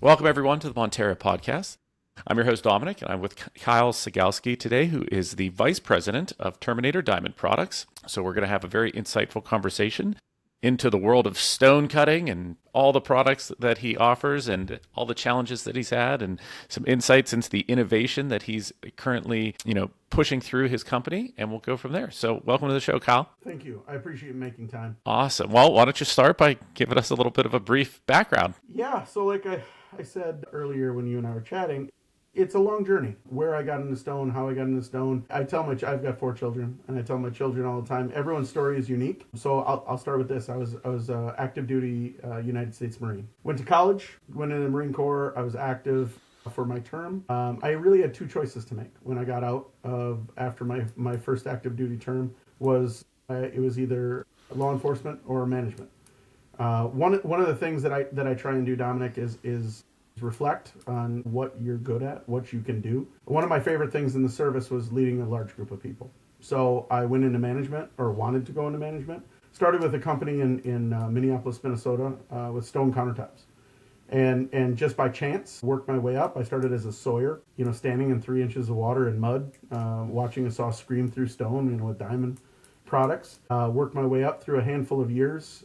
Welcome, everyone, to the Montera Podcast. I'm your host, Dominic, and I'm with Kyle Cegielski today, who is the Vice President of Terminator Diamond Products. So we're going to have a very insightful conversation into the world of stone cutting and all the products that he offers and all the challenges that he's had, and some insights into the innovation that he's currently, pushing through his company, and we'll go from there. So welcome to the show, Kyle. Thank you. I appreciate making time. Awesome. Well, why don't you start by giving us a little bit of a brief background? Yeah, so like I said earlier when you and I were chatting, it's a long journey. Where I got into stone, how I got into stone. I've got 4 children, and I tell my children all the time, everyone's story is unique. So I'll start with this. I was active duty United States Marine. Went to college, went in the Marine Corps. I was active for my term. I really had 2 choices to make when I got out after my first active duty term. It was either law enforcement or management. One of the things that I try and do, Dominic, is reflect on what you're good at, what you can do. One of my favorite things in the service was leading a large group of people. So I went into management, or wanted to go into management. Started with a company in Minneapolis, Minnesota, with stone countertops. And just by chance, worked my way up. I started as a sawyer, standing in 3 inches of water and mud, watching a saw scream through stone, with diamond products. Worked my way up through a handful of years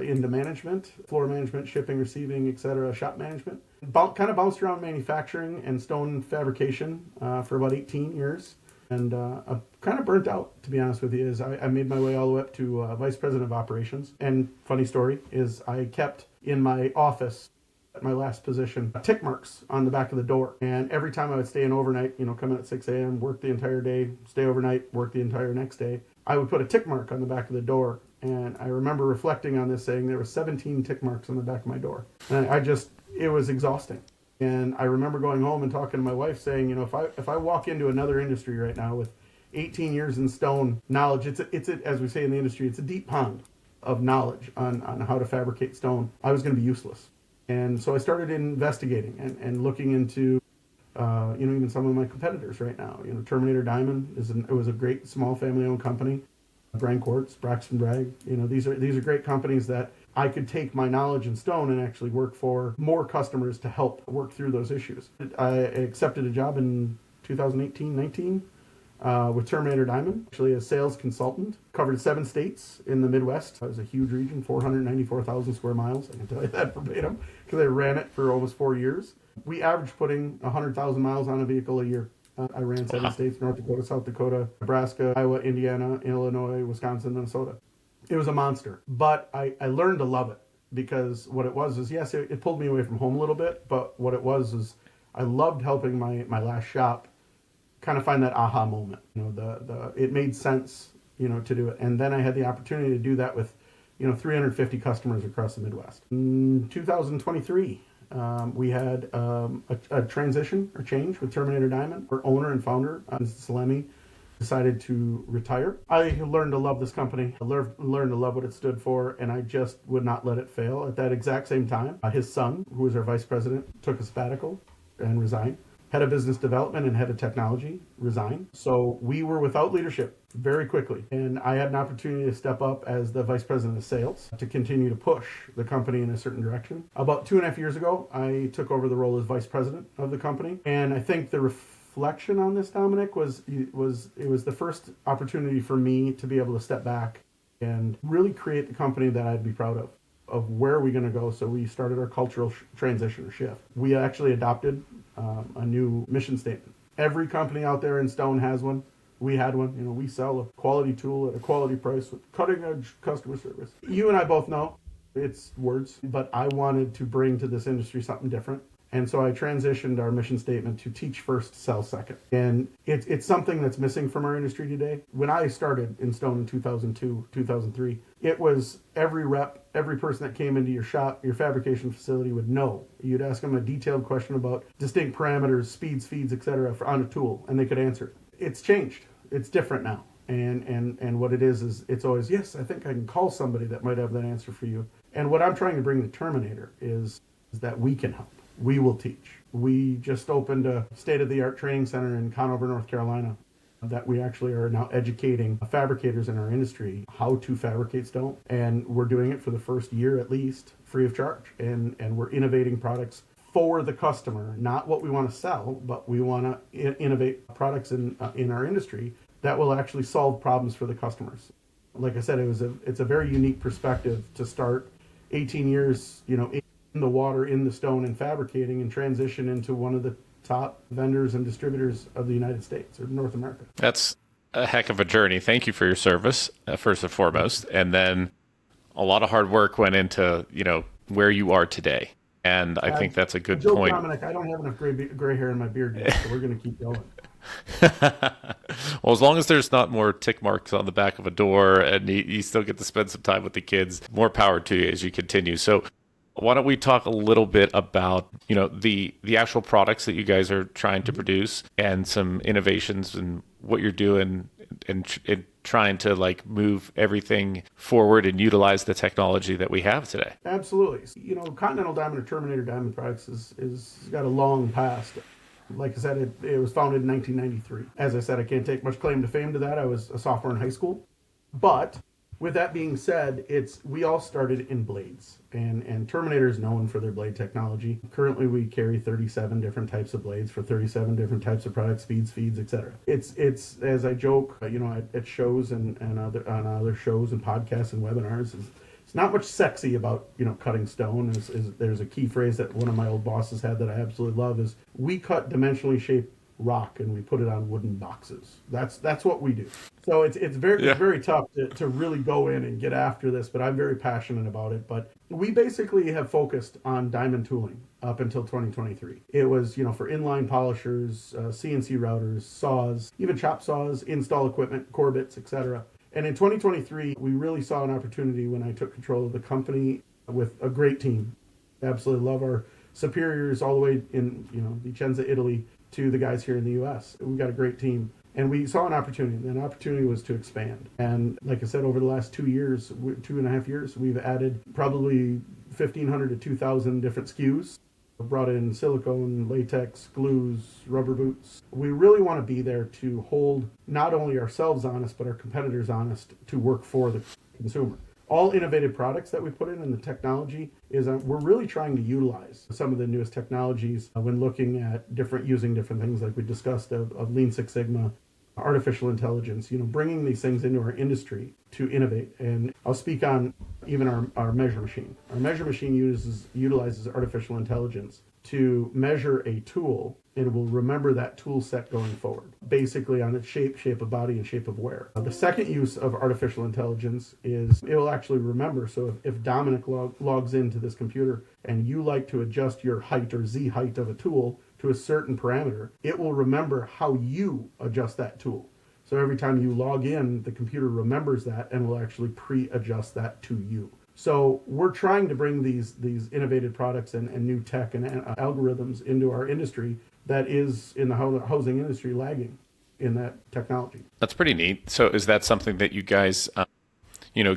into management, floor management, shipping, receiving, etc., shop management. Kind of bounced around manufacturing and stone fabrication for about 18 years. And I'm kind of burnt out, to be honest with you. I made my way all the way up to Vice President of Operations. And funny story is I kept in my office at my last position tick marks on the back of the door. And every time I would stay in overnight, come in at 6 a.m., work the entire day, stay overnight, work the entire next day, I would put a tick mark on the back of the door. And I remember reflecting on this, saying there were 17 tick marks on the back of my door. And it was exhausting. And I remember going home and talking to my wife, saying, if I walk into another industry right now with 18 years in stone knowledge, as we say in the industry, it's a deep pond of knowledge on how to fabricate stone. I was going to be useless. And so I started investigating and looking into, even some of my competitors right now. Terminator Diamond it was a great small family-owned company. Brand Quartz, Braxton Bragg. These are great companies that I could take my knowledge in stone and actually work for more customers to help work through those issues. I accepted a job in 2018-19 with Terminator Diamond, actually as sales consultant. Covered 7 states in the Midwest. It was a huge region, 494,000 square miles. I can tell you that verbatim because I ran it for almost 4 years. We averaged putting 100,000 miles on a vehicle a year. I ran 7 states: North Dakota, South Dakota, Nebraska, Iowa, Indiana, Illinois, Wisconsin, Minnesota. It was a monster, but I learned to love it, because what it was is, yes, it pulled me away from home a little bit, but what it was is I loved helping my last shop kind of find that aha moment. It made sense, to do it. And then I had the opportunity to do that with, 350 customers across the Midwest. In 2023, we had a transition or change with Terminator Diamond. Our owner and founder, Salemi, decided to retire. I learned to love this company. I learned to love what it stood for, and I just would not let it fail. At that exact same time, his son, who was our vice president, took a sabbatical and resigned. Head of business development and head of technology resigned. So we were without leadership very quickly. And I had an opportunity to step up as the vice president of sales to continue to push the company in a certain direction. About 2.5 years ago, I took over the role as vice president of the company. And I think the reflection on this, Dominic, was the first opportunity for me to be able to step back and really create the company that I'd be proud of where are we going to go. So we started our cultural transition or shift. We actually adopted a new mission statement. Every company out there in stone has one. We had one. We sell a quality tool at a quality price with cutting edge customer service. You and I both know it's words, but I wanted to bring to this industry something different. And so I transitioned our mission statement to teach first, sell second. And it's something that's missing from our industry today. When I started in stone in 2002, 2003, it was every rep, every person that came into your shop, your fabrication facility would know. You'd ask them a detailed question about distinct parameters, speeds, feeds, etc. on a tool, and they could answer it. It's changed. It's different now. And what it is it's always, yes, I think I can call somebody that might have that answer for you. And what I'm trying to bring to Terminator is that we can help. We will teach. We just opened a state-of-the-art training center in Conover, North Carolina. that we actually are now educating fabricators in our industry how to fabricate stone. And we're doing it for the first year at least, free of charge. And we're innovating products for the customer, not what we want to sell, but we want to innovate products in our industry that will actually solve problems for the customers. Like I said, it's a very unique perspective to start 18 years, in the water, in the stone and fabricating, and transition into one of the top vendors and distributors of the United States or North America. That's a heck of a journey. Thank you for your service, first and foremost. And then a lot of hard work went into, where you are today. And I think that's a good point. Dominic, I don't have enough gray hair in my beard yet, so we're going to keep going. Well, as long as there's not more tick marks on the back of a door and you still get to spend some time with the kids, more power to you as you continue. So why don't we talk a little bit about, the actual products that you guys are trying to produce and some innovations and what you're doing and trying to move everything forward and utilize the technology that we have today. Absolutely. Continental Diamond or Terminator Diamond Products is got a long past. Like I said, it was founded in 1993. As I said, I can't take much claim to fame to that. I was a sophomore in high school. But with that being said, we all started in blades, and Terminator is known for their blade technology. Currently, we carry 37 different types of blades for 37 different types of products, speeds, feeds, etc. It's as I joke, at shows and other shows and podcasts and webinars, it's not much sexy about cutting stone. There's a key phrase that one of my old bosses had that I absolutely love is we cut dimensionally shaped rock and we put it on wooden boxes. That's what we do. So it's very tough to really go in and get after this, but I'm very passionate about it. But we basically have focused on diamond tooling up until 2023. It was for inline polishers, CNC routers, saws, even chop saws, install equipment, core bits, etc. And in 2023, we really saw an opportunity when I took control of the company with a great team. Absolutely love our superiors all the way in Vicenza, Italy, to the guys here in the U.S. We've got a great team. And we saw an opportunity. And the opportunity was to expand. And like I said, over the last 2.5 years, we've added probably 1,500 to 2,000 different SKUs. We've brought in silicone, latex, glues, rubber boots. We really want to be there to hold not only ourselves honest, but our competitors honest to work for the consumer. All innovative products that we put in and the technology is we're really trying to utilize some of the newest technologies when looking at using different things like we discussed of Lean Six Sigma, artificial intelligence, bringing these things into our industry to innovate. And I'll speak on even our measure machine. Our measure machine utilizes artificial intelligence to measure a tool, and it will remember that tool set going forward, basically on its shape of body, and shape of wear. The second use of artificial intelligence is it will actually remember. So if Dominic logs into this computer and you like to adjust your height or Z height of a tool to a certain parameter, it will remember how you adjust that tool. So every time you log in, the computer remembers that and will actually pre-adjust that to you. So we're trying to bring these innovative products and new tech and algorithms into our industry that is in the housing industry lagging in that technology. That's pretty neat. So is that something that you guys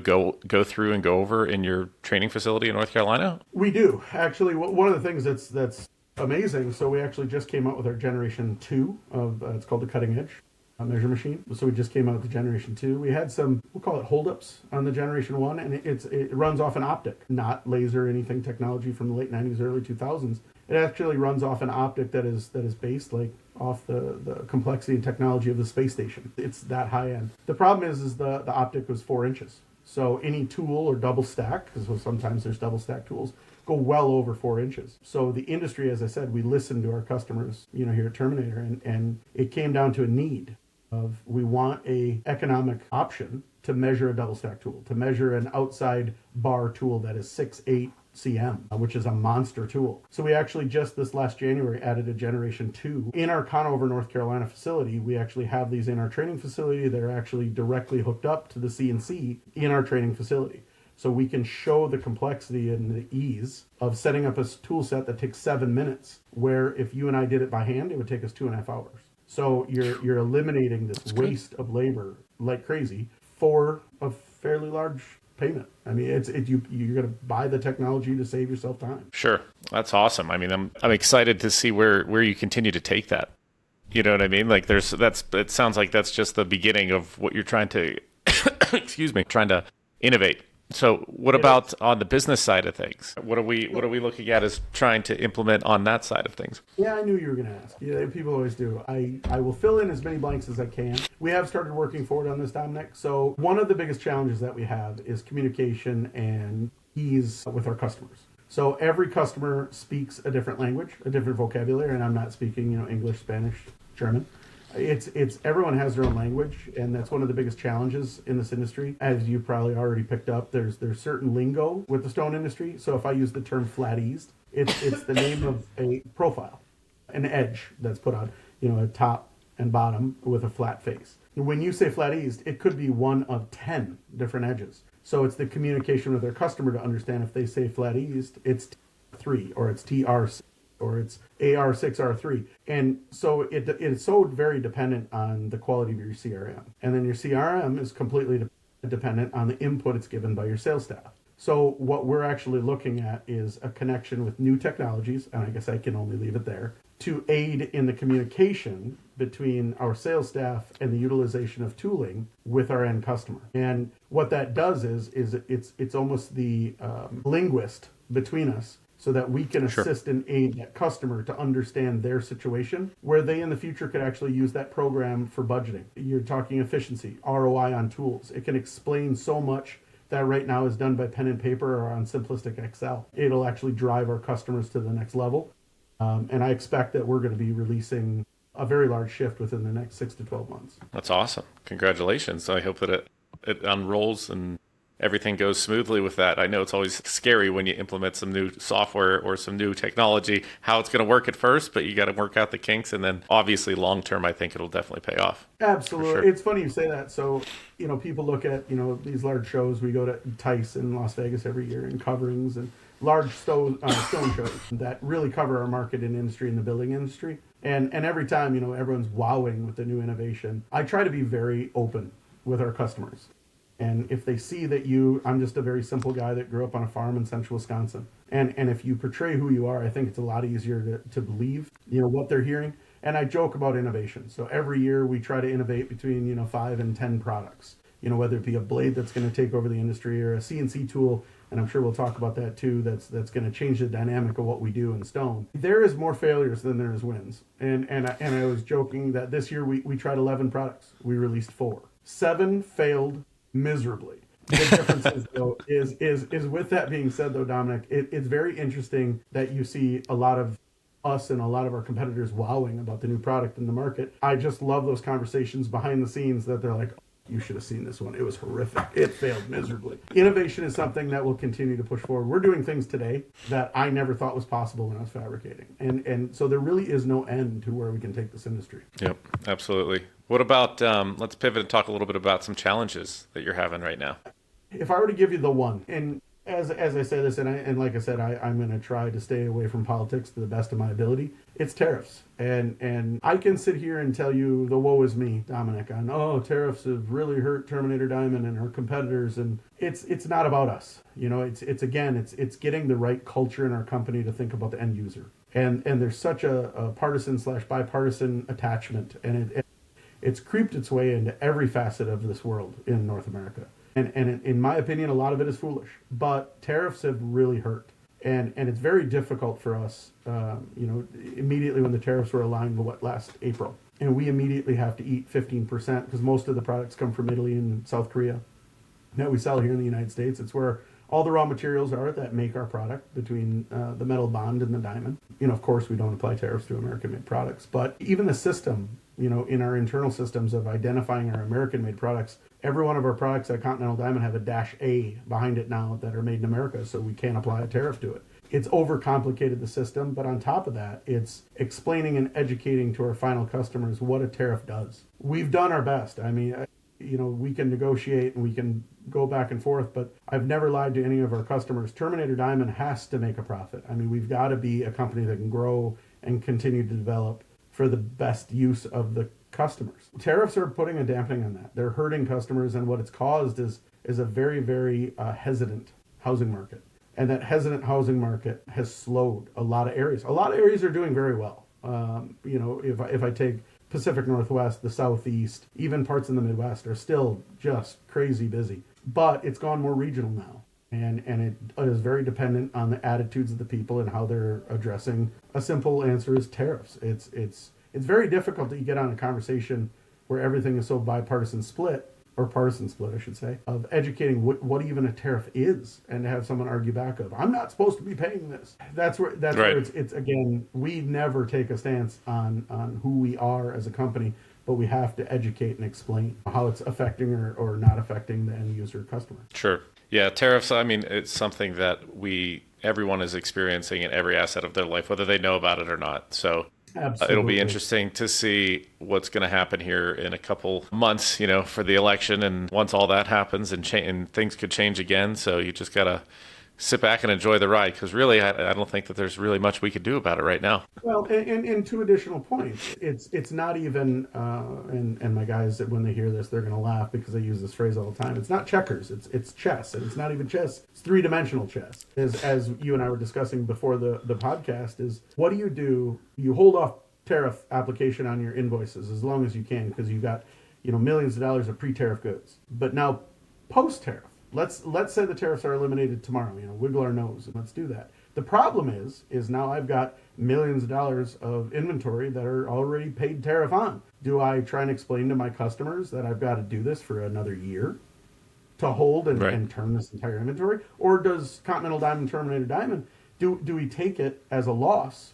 go through and go over in your training facility in North Carolina? We do. Actually, one of the things that's amazing, so we actually just came out with our Generation 2 of, it's called the Cutting Edge measure machine. So we just came out with the Generation 2. We had some, we'll call it holdups on the Generation 1, and it runs off an optic, not laser anything technology from the late 90s, early 2000s. It actually runs off an optic that is based off the complexity and technology of the space station. It's that high end. The problem is the optic was 4 inches. So any tool or double stack, because sometimes there's double stack tools, go well over 4 inches. So the industry, as I said, we listened to our customers, here at Terminator, and it came down to a need of we want a economic option to measure a double stack tool, to measure an outside bar tool that is 6'8" cm, which is a monster tool. So we actually just this last January added a Generation 2 in our Conover, North Carolina facility. We actually have these in our training facility. They're actually directly hooked up to the CNC in our training facility. So we can show the complexity and the ease of setting up a tool set that takes 7 minutes, where if you and I did it by hand, it would take us 2.5 hours. So you're eliminating this waste of labor like crazy for a fairly large payment. I mean, you're going to buy the technology to save yourself time. Sure. That's awesome. I mean, I'm excited to see where you continue to take that. You know what I mean? Like it sounds like that's just the beginning of what you're trying to, excuse me, trying to innovate. So what It is. about on the business side of things? What are we looking at as trying to implement on that side of things? Yeah, I knew you were going to ask. Yeah, people always do. I will fill in as many blanks as I can. We have started working forward on this, Dominic. So one of the biggest challenges that we have is communication and ease with our customers. So every customer speaks a different language, a different vocabulary, and I'm not speaking, English, Spanish, German. It's everyone has their own language, and that's one of the biggest challenges in this industry. As you probably already picked up, there's certain lingo with the stone industry. So if I use the term flat eased, it's the name of a profile, an edge that's put on, a top and bottom with a flat face. When you say flat eased, it could be one of 10 different edges. So it's the communication with their customer to understand if they say flat eased, it's T3 or it's TR6 or it's AR6R3. And so it's so very dependent on the quality of your CRM. And then your CRM is completely dependent on the input it's given by your sales staff. So what we're actually looking at is a connection with new technologies, and I guess I can only leave it there, to aid in the communication between our sales staff and the utilization of tooling with our end customer. And what that does is it's almost the linguist between us, so that we can assist and aid that customer to understand their situation, where they in the future could actually use that program for budgeting. You're talking efficiency, ROI on tools. It can explain so much that right now is done by pen and paper or on simplistic Excel. It'll actually drive our customers to the next level. And I expect that we're going to be releasing a very large shift within the next 6 to 12 months. That's awesome. Congratulations. I hope that it unrolls and everything goes smoothly with that. I know it's always scary when you implement some new software or some new technology, how it's going to work at first, but you got to work out the kinks. And then obviously long term, I think it'll definitely pay off. Absolutely. Sure. It's funny you say that. So, people look at, these large shows. We go to TICE in Las Vegas every year and coverings and large stone shows that really cover our market and industry in the building industry. And every time, everyone's wowing with the new innovation. I try to be very open with our customers. And if they see that I'm just a very simple guy that grew up on a farm in central Wisconsin. And if you portray who you are, I think it's a lot easier to believe, what they're hearing. And I joke about innovation. So every year we try to innovate between, 5 and 10 products, whether it be a blade that's going to take over the industry or a CNC tool. And I'm sure we'll talk about that too. That's going to change the dynamic of what we do in stone. There is more failures than there is wins. And I was joking that this year we tried 11 products. We released 4. 7 failed miserably. The difference is, though, is with that being said, though, Dominic, it's very interesting that you see a lot of us and a lot of our competitors wowing about the new product in the market. I just love those conversations behind the scenes that they're like, you should have seen this one. It was horrific. It failed miserably. Innovation is something that will continue to push forward. We're doing things today that I never thought was possible when I was fabricating. And so there really is no end to where we can take this industry. Yep, absolutely. What about, let's pivot and talk a little bit about some challenges that you're having right now. If I were to give you the one, and as I say this, and like I said, I'm going to try to stay away from politics to the best of my ability, it's tariffs. And I can sit here and tell you the woe is me, Dominic, on, tariffs have really hurt Terminator Diamond and our competitors. And it's not about us. It's getting the right culture in our company to think about the end user. And there's such a partisan/bipartisan attachment, and it's creeped its way into every facet of this world in North America. And in my opinion, a lot of it is foolish. But tariffs have really hurt. And it's very difficult for us, immediately when the tariffs were aligned, last April. And we immediately have to eat 15% because most of the products come from Italy and South Korea that we sell here in the United States. It's where all the raw materials are that make our product, between the metal bond and the diamond. Of course, we don't apply tariffs to American-made products. But even the system, in our internal systems of identifying our American-made products, every one of our products at Continental Diamond have a -A behind it now that are made in America, so we can't apply a tariff to it. It's overcomplicated the system, but on top of that, it's explaining and educating to our final customers what a tariff does. We've done our best. I mean, we can negotiate and we can go back and forth, but I've never lied to any of our customers. Terminator Diamond has to make a profit. I mean, we've got to be a company that can grow and continue to develop for the best use of the customers. Tariffs are putting a dampening on that. They're hurting customers, and what it's caused is a very, very hesitant housing market. And that hesitant housing market has slowed a lot of areas. A lot of areas are doing very well. If I take Pacific Northwest, the Southeast, even parts in the Midwest are still just crazy busy. But it's gone more regional now. And it is very dependent on the attitudes of the people and how they're addressing. A simple answer is tariffs. It's very difficult to get on a conversation where everything is so bipartisan split, or partisan split, I should say, of educating what even a tariff is, and to have someone argue back of, I'm not supposed to be paying this. That's where it's again, we never take a stance on who we are as a company, but we have to educate and explain how it's affecting or not affecting the end user customer. Sure. Yeah, tariffs, I mean, it's something that everyone is experiencing in every asset of their life, whether they know about it or not. So Absolutely. it'll be interesting to see what's going to happen here in a couple months, for the election. And once all that happens and things could change again. So you just got to sit back and enjoy the ride, because really, I don't think that there's really much we could do about it right now. Well, and two additional points. It's not even, and my guys, when they hear this, they're going to laugh because I use this phrase all the time. It's not checkers. It's chess, and it's not even chess. It's three-dimensional chess. As you and I were discussing before the podcast, is what do? You hold off tariff application on your invoices as long as you can, because you got millions of dollars of pre-tariff goods. But now post-tariff, let's say the tariffs are eliminated tomorrow. Wiggle our nose and let's do that. The problem is now I've got millions of dollars of inventory that are already paid tariff on. Do I try and explain to my customers that I've got to do this for another year to hold and turn this entire inventory? Or does Continental Diamond, Terminator Diamond, do we take it as a loss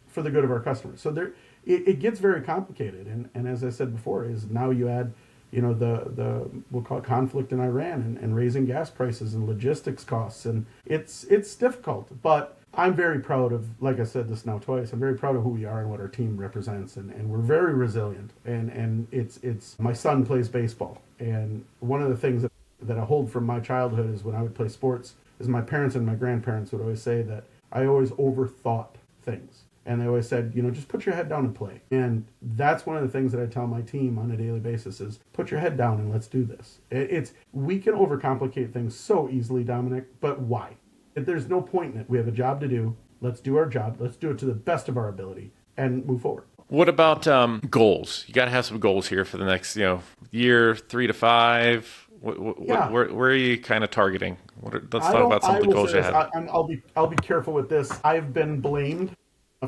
for the good of our customers? So it gets very complicated. And as I said before, is now you add the we'll call it conflict in Iran and raising gas prices and logistics costs, and it's difficult. But I'm very proud of, like I said this now twice, I'm very proud of who we are and what our team represents, and we're very resilient. And it's my son plays baseball, and one of the things that I hold from my childhood is when I would play sports is my parents and my grandparents would always say that I always overthought things. And they always said, just put your head down and play. And that's one of the things that I tell my team on a daily basis is put your head down and let's do this. We can overcomplicate things so easily, Dominic, but why? There's no point in it. We have a job to do. Let's do our job. Let's do it to the best of our ability and move forward. What about goals? You got to have some goals here for the next, year, 3 to 5. Where are you kind of targeting? Let's talk about some of the goals you have. I'll be careful with this. I've been blamed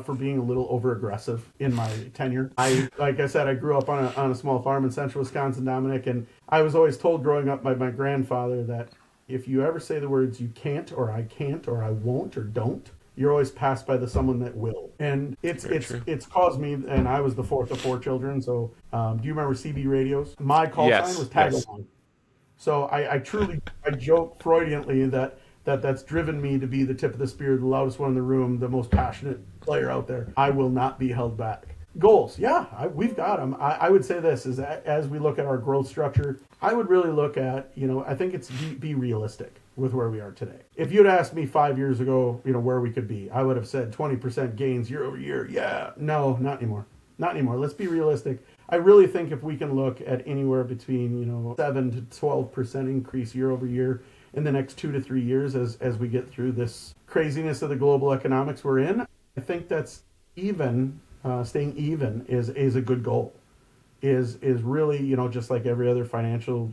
for being a little over aggressive in my tenure. Like I said, I grew up on a small farm in central Wisconsin, Dominic, and I was always told growing up by my grandfather that if you ever say the words you can't or I can't or I won't or don't, you're always passed by someone that will. And it's caused me, and I was the fourth of 4 children, so do you remember CB radios? My call sign was tag along. So I truly joke Freudianly that's driven me to be the tip of the spear, the loudest one in the room, the most passionate player out there. I will not be held back. Goals, we've got them. I would say this is as we look at our growth structure, I would really look at, I think it's be realistic with where we are today. If you'd asked me 5 years ago, where we could be, I would have said 20% gains year over year. Yeah, no, not anymore. Not anymore. Let's be realistic. I really think if we can look at anywhere between, 7 to 12% increase year over year in the next 2 to 3 years as we get through this craziness of the global economics we're in, I think that's staying even is a good goal. Is really, just like every other financial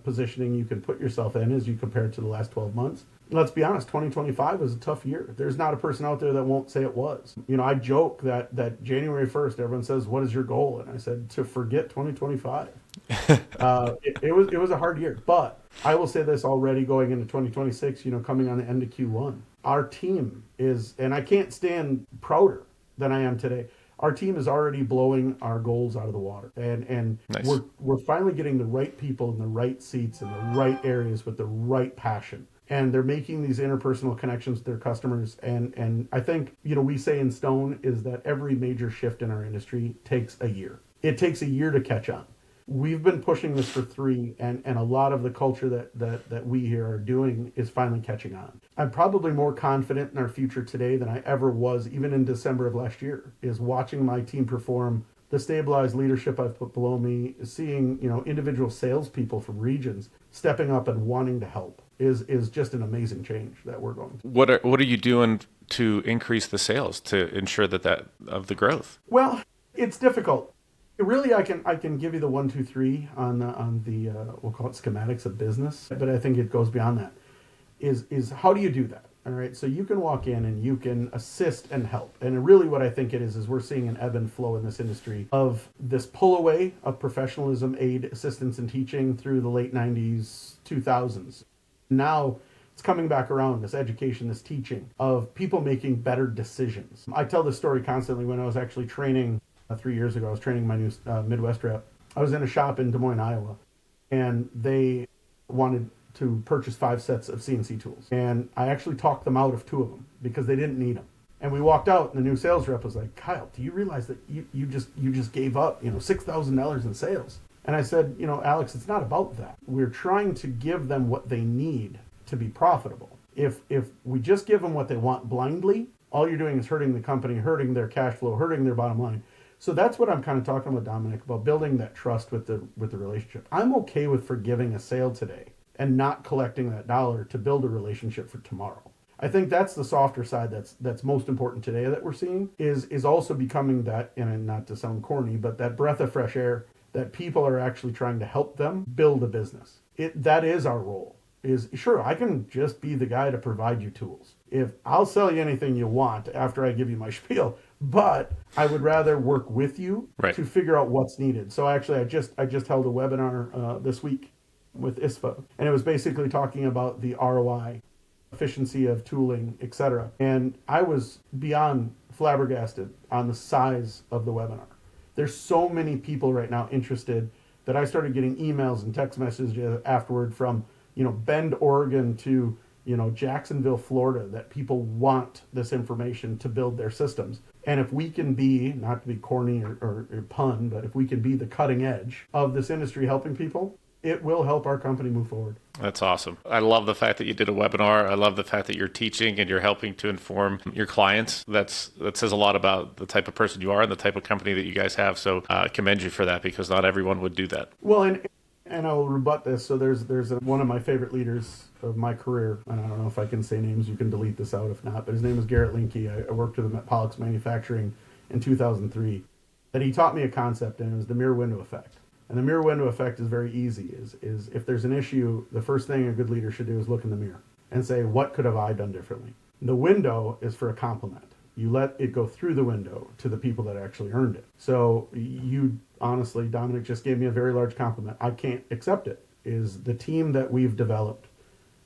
positioning you can put yourself in as you compare it to the last 12 months. Let's be honest, 2025 was a tough year. There's not a person out there that won't say it was. I joke that January 1st, everyone says, what is your goal? And I said, to forget 2025. It was a hard year, but I will say this already going into 2026, coming on the end of Q1, our team is, and I can't stand prouder than I am today. Our team is already blowing our goals out of the water, and nice. We're finally getting the right people in the right seats in the right areas with the right passion, and they're making these interpersonal connections with their customers. And I think we say in Stone is that every major shift in our industry takes a year. It takes a year to catch on. We've been pushing this for 3, and a lot of the culture that we here are doing is finally catching on. I'm probably more confident in our future today than I ever was, even in December of last year, is watching my team perform, the stabilized leadership I've put below me, seeing, individual salespeople from regions stepping up and wanting to help is just an amazing change that we're going through. What are you doing to increase the sales to ensure that of the growth? Well, it's difficult. Really, I can give you the one, two, three on the we'll call it schematics of business, but I think it goes beyond that. Is how do you do that? All right, so you can walk in and you can assist and help, and really what I think it is we're seeing an ebb and flow in this industry of this pull away of professionalism, aid, assistance, and teaching through the late '90s, 2000s. Now it's coming back around, this education, this teaching of people making better decisions. I tell this story constantly. When I was actually training 3 years ago, I was training my new Midwest rep. I was in a shop in Des Moines, Iowa, and they wanted to purchase 5 sets of CNC tools. And I actually talked them out of 2 of them because they didn't need them. And we walked out, and the new sales rep was like, "Kyle, do you realize that you just gave up, $6,000 in sales?" And I said, "Alex, it's not about that. We're trying to give them what they need to be profitable. If we just give them what they want blindly, all you're doing is hurting the company, hurting their cash flow, hurting their bottom line." So that's what I'm kind of talking about, Dominic, about building that trust with the relationship. I'm okay with forgiving a sale today and not collecting that dollar to build a relationship for tomorrow. I think that's the softer side that's most important today that we're seeing is also becoming that, and not to sound corny, but that breath of fresh air that people are actually trying to help them build a business. That is our role. Is sure, I can just be the guy to provide you tools. If I'll sell you anything you want after I give you my spiel, but I would rather work with you to figure out what's needed. So actually, I just held a webinar this week with ISFA, and it was basically talking about the ROI, efficiency of tooling, etc. And I was beyond flabbergasted on the size of the webinar. There's so many people right now interested that I started getting emails and text messages afterward from Bend, Oregon to Jacksonville, Florida, that people want this information to build their systems. And if we can be, not to be corny or pun, but if we can be the cutting edge of this industry helping people, it will help our company move forward. That's awesome. I love the fact that you did a webinar. I love the fact that you're teaching and you're helping to inform your clients. That says a lot about the type of person you are and the type of company that you guys have. So I commend you for that, because not everyone would do that. Well, and I'll rebut this. So there's one of my favorite leaders of my career, and I don't know if I can say names. You can delete this out if not. But his name is Garrett Linke. I worked with him at Pollux Manufacturing in 2003. That he taught me a concept, and it was the mirror window effect. And the mirror window effect is very easy. Is if there's an issue, the first thing a good leader should do is look in the mirror and say, what could have I done differently? The window is for a compliment. You let it go through the window to the people that actually earned it. So you honestly, Dominic, just gave me a very large compliment. I can't accept it. Is the team that we've developed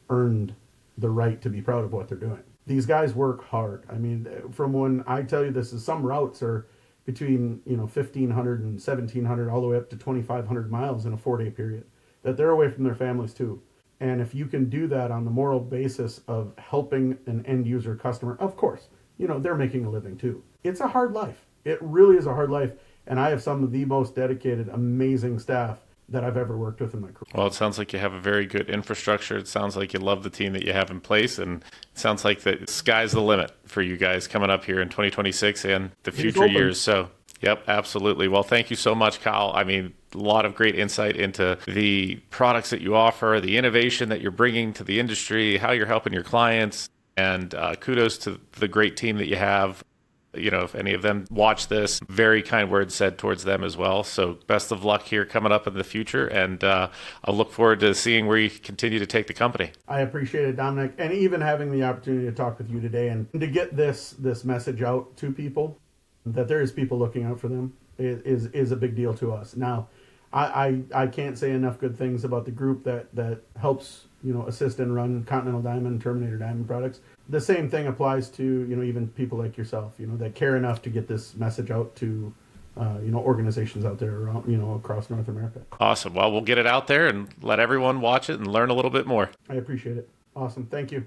earned the right to be proud of what they're doing? These guys work hard. I mean, from when I tell you this, is some routes are between 1,500 and 1,700 all the way up to 2,500 miles in a 4-day period, that they're away from their families too. And if you can do that on the moral basis of helping an end user customer, of course, they're making a living too. It's a hard life. It really is a hard life. And I have some of the most dedicated, amazing staff that I've ever worked with in my career. Well, it sounds like you have a very good infrastructure. It sounds like you love the team that you have in place. And it sounds like the sky's the limit for you guys coming up here in 2026 and the future years. So, yep, absolutely. Well, thank you so much, Kyle. I mean, a lot of great insight into the products that you offer, the innovation that you're bringing to the industry, how you're helping your clients, and kudos to the great team that you have. If any of them watch this, very kind words said towards them as well. So best of luck here coming up in the future. And I'll look forward to seeing where you continue to take the company. I appreciate it, Dominic. And even having the opportunity to talk with you today and to get this message out to people, that there is people looking out for them, is a big deal to us. Now, I can't say enough good things about the group that helps assist and run Continental Diamond, Terminator Diamond products. The same thing applies to even people like yourself, that care enough to get this message out to organizations out there around, across North America. Awesome. Well, we'll get it out there and let everyone watch it and learn a little bit more. I appreciate it. Awesome. Thank you.